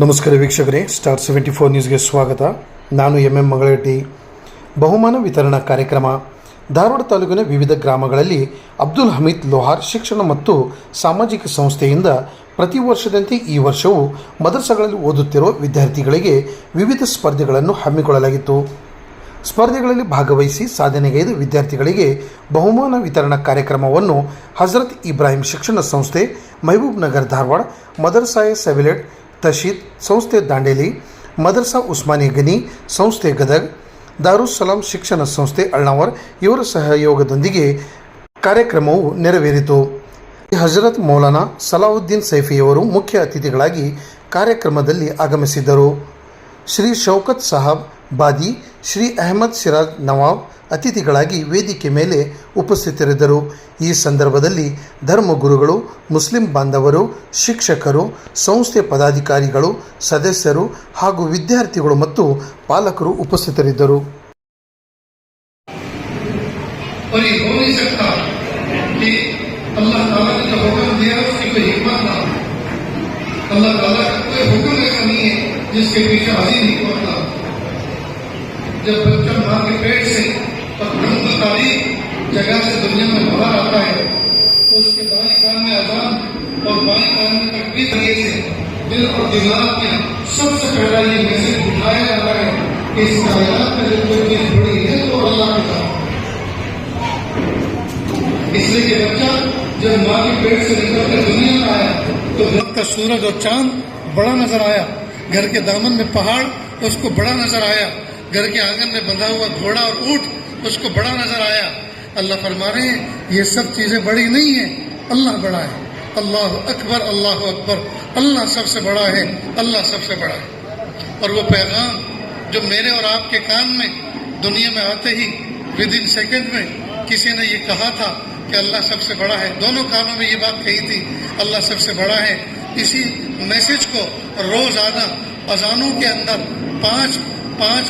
ನಮಸ್ಕಾರ ವೀಕ್ಷಕರೇ, ಸ್ಟಾರ್ 74 ನ್ಯೂಸ್ಗೆ ಸ್ವಾಗತ. ನಾನು ಎಂ ಮಂಗಳಗಟ್ಟಿ. ಬಹುಮಾನ ವಿತರಣಾ ಕಾರ್ಯಕ್ರಮ. ಧಾರವಾಡ ತಾಲೂಕಿನ ವಿವಿಧ ಗ್ರಾಮಗಳಲ್ಲಿ ಅಬ್ದುಲ್ ಹಮೀದ್ ಲೋಹಾರ್ ಶಿಕ್ಷಣ ಮತ್ತು ಸಾಮಾಜಿಕ ಸಂಸ್ಥೆಯಿಂದ ಪ್ರತಿ ವರ್ಷದಂತೆ ಈ ವರ್ಷವೂ ಮದರಸಾಗಳಲ್ಲಿ ಓದುತ್ತಿರುವ ವಿದ್ಯಾರ್ಥಿಗಳಿಗೆ ವಿವಿಧ ಸ್ಪರ್ಧೆಗಳನ್ನು ಹಮ್ಮಿಕೊಳ್ಳಲಾಗಿತ್ತು. ಸ್ಪರ್ಧೆಗಳಲ್ಲಿ ಭಾಗವಹಿಸಿ ಸಾಧನೆಗೈದ ವಿದ್ಯಾರ್ಥಿಗಳಿಗೆ ಬಹುಮಾನ ವಿತರಣಾ ಕಾರ್ಯಕ್ರಮವನ್ನು ಹಜರತ್ ಇಬ್ರಾಹಿಂ ಶಿಕ್ಷಣ ಸಂಸ್ಥೆ, ಮಹಬೂಬ್ ನಗರ್ ಧಾರವಾಡ, ಮದರಸಾಯ ಸೆವಿಲೆಟ್ ತಶೀದ್ ಸಂಸ್ಥೆ ದಾಂಡೇಲಿ, ಮದರಸಾ ಉಸ್ಮಾನಿಯಾ ಗನಿ ಸಂಸ್ಥೆ ಗದಗ್, ದಾರುಸ್ಸಲಾಂ ಶಿಕ್ಷಣ ಸಂಸ್ಥೆ ಅಳ್ನಾವರ್ ಇವರ ಸಹಯೋಗದೊಂದಿಗೆ ಕಾರ್ಯಕ್ರಮವು ನೆರವೇರಿತು. ಹಜರತ್ ಮೌಲಾನಾ ಸಲಾವುದ್ದೀನ್ ಸೈಫಿಯವರು ಮುಖ್ಯ ಅತಿಥಿಗಳಾಗಿ ಕಾರ್ಯಕ್ರಮದಲ್ಲಿ ಆಗಮಿಸಿದ್ದರು. ಶ್ರೀ ಶೌಕತ್ ಸಾಹಬ್ ಬಾದಿ, ಶ್ರೀ ಅಹಮದ್ ಸಿರಾಜ್ ನವಾಬ್ ಅತಿಥಿಗಳಾಗಿ ವೇದಿಕೆ ಮೇಲೆ ಉಪಸ್ಥಿತರಿದ್ದರು. ಈ ಸಂದರ್ಭದಲ್ಲಿ ಧರ್ಮಗುರುಗಳು, ಮುಸ್ಲಿಂ ಬಾಂಧವರು, ಶಿಕ್ಷಕರು, ಸಂಸ್ಥೆ ಪದಾಧಿಕಾರಿಗಳು, ಸದಸ್ಯರು ಹಾಗೂ ವಿದ್ಯಾರ್ಥಿಗಳು ಮತ್ತು ಪಾಲಕರು ಉಪಸ್ಥಿತರಿದ್ದರು. जब बच्चा माँ के पेट से तारीख जगह से दुनिया में बाहर आता है तो उसके दाएं कान में अजान और बाएं कान में तकबीर तरीके से दिल और दिमाग में सबसे पहला ये मैसेज उठाया जाता है कि इस कायनात में जब कोई चीज जुड़ी है तो अल्लाह के साथ, इसलिए कि बच्चा जब माँ के पेट से निकल कर दुनिया में आया तो घर का सूरज और चांद बड़ा नजर आया, घर के दामन में पहाड़ उसको बड़ा नजर आया, घर के आंगन में बंधा हुआ घोड़ा और ऊंट उसको बड़ा नजर आया. अल्लाह फरमा रहे हैं ये सब चीजें बड़ी नहीं है, अल्लाह बड़ा है. अल्लाह अकबर, अल्लाह अकबर, अल्लाह सबसे बड़ा है, अल्लाह सबसे बड़ा है. और वो पैगाम जो मेरे और आपके कान में दुनिया में आते ही विद इन सेकेंड में किसी ने ये कहा था कि अल्लाह सबसे बड़ा है, दोनों कानों में ये बात कही थी अल्लाह सबसे बड़ा है. इसी मैसेज को रोजाना अजानों के अंदर पांच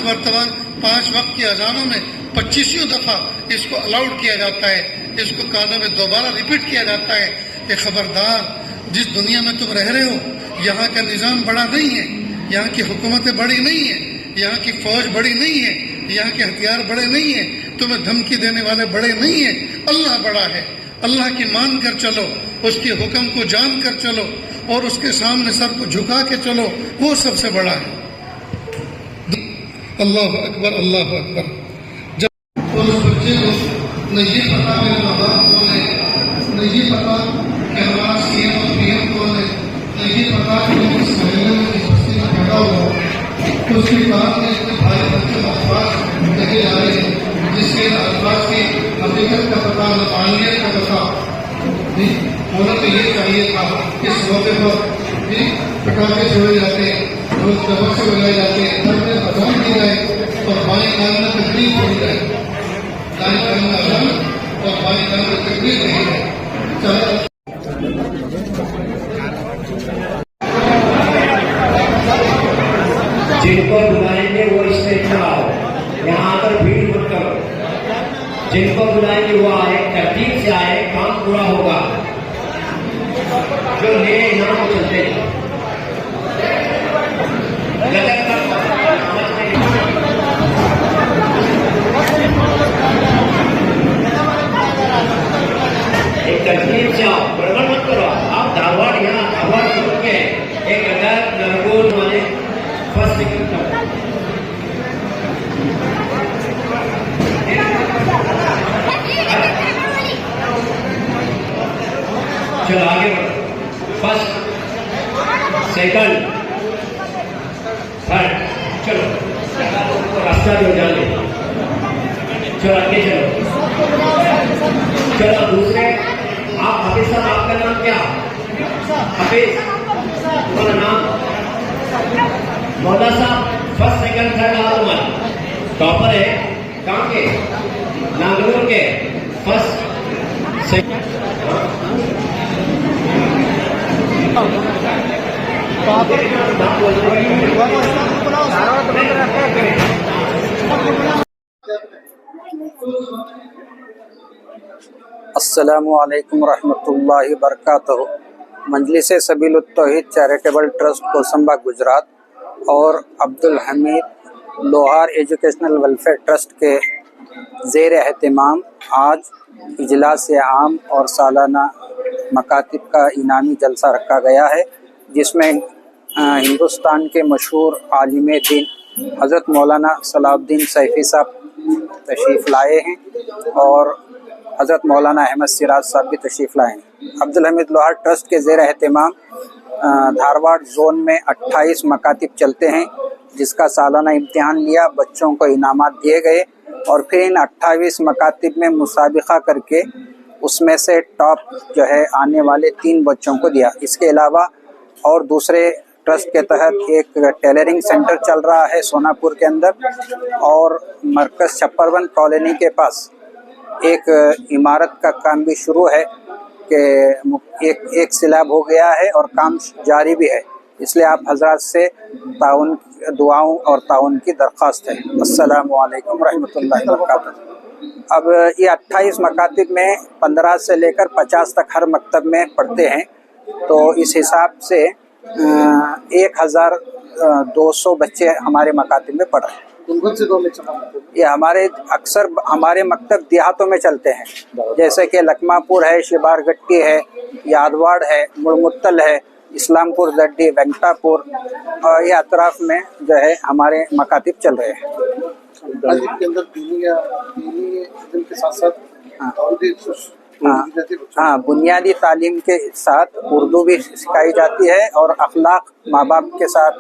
मरतबा 5 वक्त की अजानों में 25 दफा इसको अलाउड किया जाता है, इसको कानों में दोबारा रिपीट किया जाता है कि खबरदार, जिस दुनिया में तुम रह रहे हो यहाँ का निज़ाम बड़ा नहीं है, यहाँ की हुकूमतें बड़ी नहीं है, यहाँ की फौज बड़ी नहीं है, यहाँ के हथियार बड़े नहीं है, तुम्हें धमकी देने वाले बड़े नहीं है, अल्लाह बड़ा है. अल्लाह की मान कर चलो, उसके हुक्म को जान कर चलो और उसके सामने सर को झुका के चलो, वो सबसे बड़ा है. अल्लाह अकबर, अल्लाह अकबर. जब उस बच्चे को न ये पता मेरे माँ बाप कौन है, न ये पता कि हमारा सीएम और पीएम कौन है, न ये पता कि मैं इस महल्ले में इस बस्ती में पैदा हुआ, तो उसके बाद में इसके भाई बच्चे अल्फाज लगे जा रहे हैं जिसके अल्फाज की हकीकत का पता, नफानियत का पता होना तो ये चाहिए था. इस मौके पर पटाखे छोड़े जाते हैं, रोज दबक से बजाए जाते हैं, घर में अजान की जाए और बाएं कान में तकलीफ पड़ी जाए, दाएं कान में अजान और बाएं कान में तकलीफ नहीं जाए. जिनको बुलाएंगे वो स्टेज पर आओ, यहाँ आकर भीड़ मत करो. जिनको बुलाएंगे वो आए, तरतीब से आए, काम पूरा होगा. जो नए यहाँ को चलते एक तरतीब से आओ, गड़बड़ मत करो. आप धारवाड़ यहाँ धारवाड़ छोड़ के एक अगर नरगोल वाले फर्स्ट सेकंड तक चलो आगे बढ़ो. फर्स्ट सेकंड थर्ड चलो रास्ता जो जाने. चलो आगे चलो. चलो दूसरे आप हाफिज साहब, आपका नाम क्या? हाफिज. तुम्हारा नाम? मौला साहब. First second third all one topper है. कहाँ के? नागलोर के. फर्स्ट सेकंड अस्सलामु अलैकुम रहमतुल्लाहि वबरकातुहू. मजलिस सबीलुत तौहीद चैरिटेबल ट्रस्ट कोसंबा गुजरात और अब्दुल हमीद लोहार एजुकेशनल वेलफेयर ट्रस्ट के ज़ेर एहतमाम आज इजलास आम और सालाना मकातिब का इनामी जलसा रखा गया है, जिसमें हिंदुस्तान के मशहूर आलिम दीन हज़रत मौलाना सलाउद्दीन सैफ़ी साहब तशरीफ़ लाए हैं और हज़रत मौलाना अहमद सिराज साहब भी तशरीफ़ लाए हैं। अब्दुल हमीद लोहार ट्रस्ट के ज़ेर एहतमाम धारवाड़ जोन में 28 मकातिब चलते हैं, जिसका सालाना इम्तिहान लिया, बच्चों को इनामात दिए गए और फिर इन 28 मकातिब में मुसाबिका करके उसमें से टॉप जो है आने वाले 3 बच्चों को दिया। इसके अलावा और दूसरे ट्रस्ट के तहत एक टेलरिंग सेंटर चल रहा है सोनापुर के अंदर और मरकज़ छप्परवन कॉलोनी के पास एक इमारत का काम भी शुरू है कि एक स्लैब हो गया है और काम जारी भी है, इसलिए आप हजरात से ताउन दुआओं और ताउन की दरख्वास्त है। अस्सलामु अलैकुम रहमतुल्लाहि व बरकातहू। अब ये 28 मकातिब में 15 से लेकर 50 तक हर मकतब में पढ़ते हैं, तो इस हिसाब से 1200 बच्चे हमारे मकातिब में पढ़ रहे हैं। ये अक्सर हमारे मकतब देहातों में चलते हैं, जैसे कि लकमापुर है, शिबारगट्टी है, यादवाड़ है, मुड़मुत्तल है, इस्लामपुर दड्डी, वेंकटापुर और ये अतराफ में जो है हमारे मकातिब चल रहे हैं। के अंदर दीनी इल्म के साथ हाँ, बुनियादी तालीम के साथ उर्दू भी सिखाई जाती है और अखलाक, माँ बाप के साथ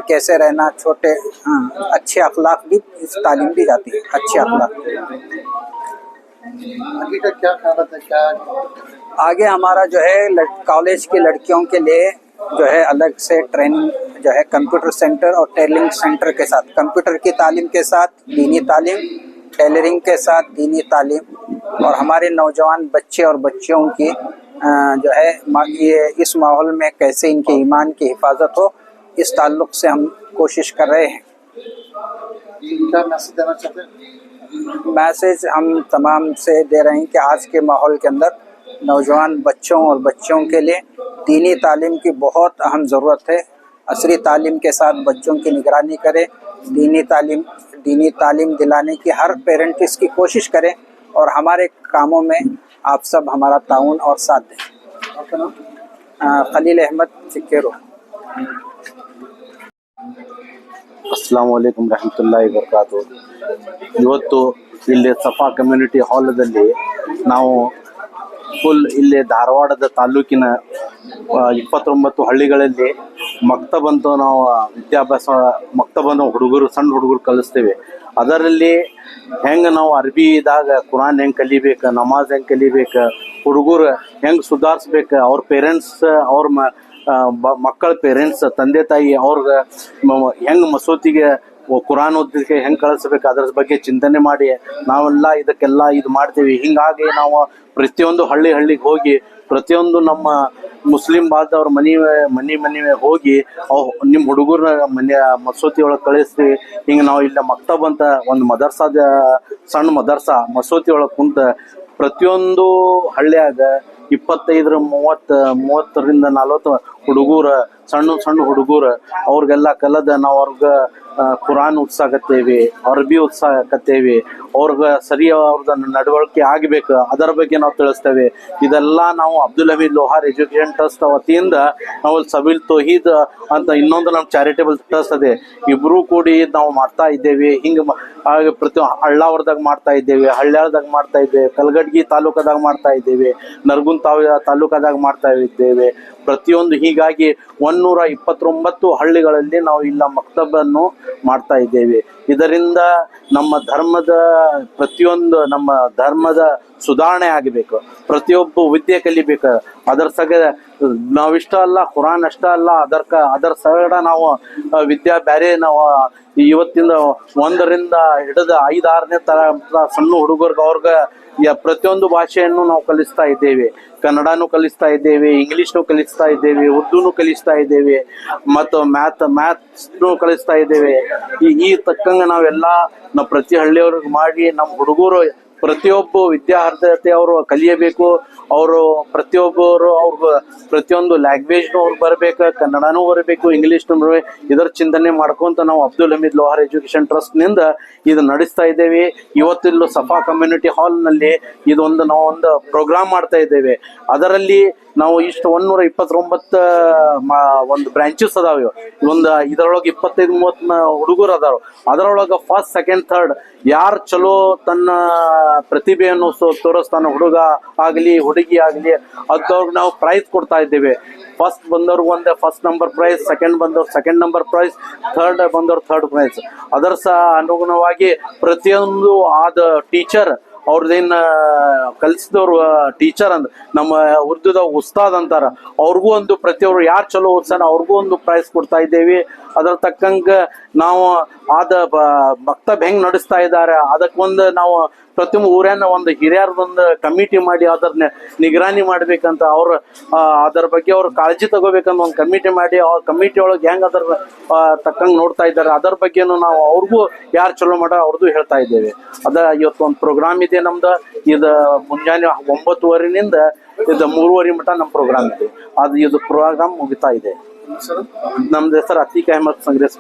कैसे रहना, छोटे अच्छे अखलाक भी इस तालीम दी जाती है। अच्छे अखलाक आगे का क्या ख्याल है? क्या आगे हमारा जो है कॉलेज की लड़कियों के लिए जो है अलग से ट्रेनिंग जो है कंप्यूटर सेंटर और टेलरिंग सेंटर के साथ, कंप्यूटर की तालीम के साथ दीनी तालीम, टेलरिंग के साथ दीनी तालीम और हमारे नौजवान बच्चे और बच्चियों की जो है ये इस माहौल में कैसे इनके ईमान की हिफाजत हो, इस ताल्लुक से हम कोशिश कर रहे हैं। क्या मैसेज देना चाहते हैं? मैसेज हम तमाम से दे रहे हैं कि आज के माहौल के अंदर नौजवान बच्चों और बच्चियों के लिए दीनी तालीम की बहुत अहम ज़रूरत है। असरी तालीम के साथ बच्चों की निगरानी करें, दीनी तालीम दिलाने की हर पेरेंट इसकी कोशिश करें और हमारे कामों में आप सब हमारा ताउन और साथ दें। खलील अहमद चिक्केरो। ಅಸ್ಸಲಾಮು ಅಲೈಕುಂ ರಹಮತುಲ್ಲಾಹಿ ವಬರಕಾತು। ಇವತ್ತು ಇಲ್ಲಿ ಸಫಾ ಕಮ್ಯುನಿಟಿ ಹಾಲದಲ್ಲಿ ನಾವು ಫುಲ್ ಇಲ್ಲಿ ಧಾರವಾಡದ ತಾಲೂಕಿನ 29 ಹಳ್ಳಿಗಳಲ್ಲಿ ಮಕ್ತಬಂತು ನಾವು ವಿದ್ಯಾಭ್ಯಾಸ ಮಕ್ತಬಂದು ಸಣ್ಣ ಹುಡುಗರು ಕಲಿಸ್ತೇವೆ। ಅದರಲ್ಲಿ ಹೆಂಗೆ ನಾವು ಅರ್ಬಿದಾಗ ಕುರಾನ್ ಹೆಂಗೆ ಕಲಿಬೇಕು, ನಮಾಜ್ ಹೆಂಗೆ ಕಲಿಬೇಕು, ಹುಡುಗರು ಹೆಂಗೆ ಸುಧಾರಿಸ್ಬೇಕು, ಅವ್ರ ಪೇರೆಂಟ್ಸ್ ಅವ್ರ ಮಕ್ಕಳ ಪೇರೆಂಟ್ಸ್ ತಂದೆ ತಾಯಿ ಅವ್ರಿಗೆ ಹೆಂಗೆ ಮಸೂತಿಗೆ ಕುರಾನ್ ಓದಲಿಕ್ಕೆ ಹೆಂಗೆ ಕಳಿಸ್ಬೇಕು ಅದ್ರ ಬಗ್ಗೆ ಚಿಂತನೆ ಮಾಡಿ ನಾವೆಲ್ಲ ಇದಕ್ಕೆಲ್ಲ ಇದು ಮಾಡ್ತೀವಿ। ಹಿಂಗಾಗಿ ನಾವು ಪ್ರತಿಯೊಂದು ಹಳ್ಳಿಗೆ ಹೋಗಿ ಪ್ರತಿಯೊಂದು ನಮ್ಮ ಮುಸ್ಲಿಂ ಬಾಂಧವ್ರ ಮನೆ ಹೋಗಿ ನಿಮ್ಮ ಹುಡುಗರನ್ನ ಮಸೂತಿ ಒಳಗೆ ಕಳಿಸ್ತೀವಿ। ಹಿಂಗೆ ನಾವು ಇಲ್ಲ ಮಕ್ತಬ್ ಅಂತ ಒಂದು ಮದರ್ಸಾದ ಸಣ್ಣ ಮದರ್ಸಾ ಮಸೂತಿ ಒಳಗೆ ಕುಂತ ಪ್ರತಿಯೊಂದು ಹಳ್ಳಿಯಾಗ 25-30ರಿಂದ 40 ಹುಡುಗರು ಸಣ್ಣ ಹುಡುಗರು ಅವ್ರಿಗೆಲ್ಲ ಕಲದ ನಾವು ಅವ್ರಿಗೆ ಕುರಾನ್ ಉತ್ಸಾಕತ್ತೇವಿ, ಅರ್ಬಿ ಉತ್ಸಾಕತ್ತೇವಿ, ಅವ್ರಿಗೆ ಸರಿ ಅವ್ರದ ನಡವಳಿಕೆ ಆಗಬೇಕು ಅದರ ಬಗ್ಗೆ ನಾವು ತಿಳಿಸ್ತೇವೆ। ಇದೆಲ್ಲ ನಾವು ಅಬ್ದುಲ್ ಹಮೀದ್ ಲೋಹಾರ್ ಎಜುಕೇಶನ್ ಟ್ರಸ್ಟ್ ವತಿಯಿಂದ ನಾವು ಸಬೀಲ್ ತೌಹೀದ್ ಅಂತ ಇನ್ನೊಂದು ನಮ್ಮ ಚಾರಿಟೇಬಲ್ ಟ್ರಸ್ಟ್ ಅದೇ, ಇಬ್ರು ಕೂಡಿ ನಾವು ಮಾಡ್ತಾ ಇದ್ದೇವೆ। ಹಿಂಗೆ ಪ್ರತಿ ಹಳ್ಳಾವರದಾಗ ಮಾಡ್ತಾ ಇದ್ದೇವೆ, ಹಳ್ಳ್ಯಾಳದಾಗ ಮಾಡ್ತಾ ಇದ್ದೇವೆ, ಕಲಗಡ್ಗಿ ತಾಲೂಕದಾಗ ಮಾಡ್ತಾ ಇದ್ದೇವೆ, ನರಗುಂದ ತಾಲೂಕದಾಗ ಮಾಡ್ತಾ ಇದ್ದೇವೆ ಪ್ರತಿಯೊಂದು। ಹೀಗಾಗಿ 129 ಹಳ್ಳಿಗಳಲ್ಲಿ ನಾವು ಇಲ್ಲ ಮಕ್ತಬನ್ನು ಮಾಡ್ತಾ ಇದ್ದೇವೆ। ಇದರಿಂದ ನಮ್ಮ ಧರ್ಮದ ಸುಧಾರಣೆ ಆಗಬೇಕು, ಪ್ರತಿಯೊಬ್ಬ ವಿದ್ಯೆ ಕಲಿಬೇಕು। ಅದರ ಸಗ ನಾವಿಷ್ಟ ಅಲ್ಲ, ಕುರಾನ್ ಅಷ್ಟ ಅಲ್ಲ, ಅದರ ಸಗಡ ನಾವು ವಿದ್ಯಾ ಬೇರೆ ನಾವು ಇವತ್ತಿಂದ 1ರಿಂದ ಹಿಡಿದು 5-6ನೇ ತರ ಸಣ್ಣ ಹುಡುಗರ್ಗ ಅವ್ರಿಗೆ ಪ್ರತಿಯೊಂದು ಭಾಷೆಯನ್ನು ನಾವು ಕಲಿಸ್ತಾ ಇದ್ದೇವೆ। ಕನ್ನಡನೂ ಕಲಿಸ್ತಾ ಇದ್ದೇವೆ, ಇಂಗ್ಲಿಷ್ನು ಕಲಿಸ್ತಾ ಇದ್ದೇವೆ, ಉರ್ದುನು ಕಲಿಸ್ತಾ ಇದ್ದೇವೆ ಮತ್ತು ಮ್ಯಾಥ್ಸ್ನು ಕಲಿಸ್ತಾ ಇದ್ದೇವೆ। ಈ ತಕ್ಕಂಗೆ ನಾವೆಲ್ಲ ಪ್ರತಿ ಹಳ್ಳಿಯವ್ರಿಗೆ ಮಾಡಿ ನಮ್ಮ ಹುಡುಗರು ಪ್ರತಿಯೊಬ್ಬ ವಿದ್ಯಾರ್ಥಿ ಅವರು ಕಲಿಯಬೇಕು. ಅವರು ಪ್ರತಿಯೊಬ್ಬರು ಅವ್ರ ಪ್ರತಿಯೊಂದು ಲ್ಯಾಂಗ್ವೇಜ್ನು ಅವ್ರು ಬರಬೇಕು, ಕನ್ನಡನೂ ಬರಬೇಕು, ಇಂಗ್ಲೀಷ್ನು ಬರಬೇಕು. ಇದರ ಚಿಂತನೆ ಮಾಡ್ಕೊಂತ ನಾವು ಅಬ್ದುಲ್ ಹಮೀದ್ ಲೋಹಾರ್ ಎಜುಕೇಶನ್ ಟ್ರಸ್ಟ್ ನಿಂದ ಇದು ನಡೆಸ್ತಾ ಇದ್ದೇವೆ. ಇವತ್ತಿಲ್ಲೂ ಸಫಾ ಕಮ್ಯುನಿಟಿ ಹಾಲ್ ನಲ್ಲಿ ಇದೊಂದು ನಾವು ಒಂದು ಪ್ರೋಗ್ರಾಮ್ ಮಾಡ್ತಾ ಇದ್ದೇವೆ. ಅದರಲ್ಲಿ ನಾವು ಇಷ್ಟು 129 ಒಂದು ಬ್ರಾಂಚಸ್ ಅದಾವ. ಇದರೊಳಗೆ 25-30 ಹುಡುಗರು ಅದಾವ. ಅದರೊಳಗೆ ಫಸ್ಟ್, ಸೆಕೆಂಡ್, ಥರ್ಡ್ ಯಾರು ಚಲೋ ತನ್ನ ಪ್ರತಿಭೆಯನ್ನು ತೋರಿಸ್ತಾನ, ಹುಡುಗ ಆಗಲಿ ಹುಡುಗಿ ಆಗಲಿ, ಅಂಥವ್ರಿಗೆ ನಾವು ಪ್ರೈಸ್ ಕೊಡ್ತಾ ಇದ್ದೇವೆ. ಫಸ್ಟ್ ಬಂದವ್ರಿಗೆ ಒಂದು ಫಸ್ಟ್ ನಂಬರ್ ಪ್ರೈಸ್, ಸೆಕೆಂಡ್ ಬಂದವ್ರು ಸೆಕೆಂಡ್ ನಂಬರ್ ಪ್ರೈಸ್, ಥರ್ಡ್ ಬಂದವ್ರು ಥರ್ಡ್ ಪ್ರೈಸ್. ಅದರ ಅನುಗುಣವಾಗಿ ಪ್ರತಿಯೊಂದು ಆದ ಟೀಚರ್ ಅವ್ರದ್ದೇನು ಕಲಿಸಿದವ್ರು ಟೀಚರ್ ಅಂದ್ ನಮ್ಮ ಉರ್ದುದ ಉಸ್ತಾದ್ ಅಂತಾರ, ಅವ್ರಿಗೂ ಒಂದು ಪ್ರತಿಯೊಬ್ರು ಯಾರು ಚಲೋ ಓದ್ಸಾನ ಅವ್ರಿಗೂ ಒಂದು ಪ್ರೈಸ್ ಕೊಡ್ತಾ ಇದ್ದೇವೆ. ಅದರ ತಕ್ಕಂಗೆ ನಾವು ಆದ ಮಕ್ತಬ್ ಹೆಂಗ್ ನಡೆಸ್ತಾ ಇದ್ದಾರೆ ಅದಕ್ಕೊಂದು ನಾವು ಪ್ರತಿಯೊಂದು ಊರೇನ ಒಂದು ಹಿರಿಯರದೊಂದು ಕಮಿಟಿ ಮಾಡಿ ಅದನ್ನ ನಿಗರಾಣಿ ಮಾಡ್ಬೇಕಂತ, ಅದರ ಬಗ್ಗೆ ಅವ್ರು ಕಾಳಜಿ ತಗೋಬೇಕಂತ ಒಂದು ಕಮಿಟಿ ಮಾಡಿ ಅವ್ರ ಕಮಿಟಿ ಒಳಗೆ ಹೆಂಗ್ ಅದರ ತಕ್ಕಂಗೆ ನೋಡ್ತಾ ಇದ್ದಾರೆ ಅದರ ಬಗ್ಗೆನೂ ನಾವು ಅವ್ರಿಗೂ ಯಾರು ಚಲೋ ಮಾಡೋ ಅವ್ರದ್ದು ಹೇಳ್ತಾ ಇದ್ದೇವೆ. ಇವತ್ತು ಒಂದು ಪ್ರೋಗ್ರಾಮ್ ಇದೆ ನಮ್ದು. ಇದು ಮುಂಜಾನೆ 9:30 ಇದು 3:30 ಮಟ್ಟ ನಮ್ಮ ಪ್ರೋಗ್ರಾಮ್ ಇದೆ. ಇದು ಪ್ರೋಗ್ರಾಮ್ ಮುಗಿತಾ ಇದೆ. ನಮ್ದು ಹೆಸರು ಅತೀಕ್ ಅಹಮದ್ ಸಂಗ್ರೇಸ್.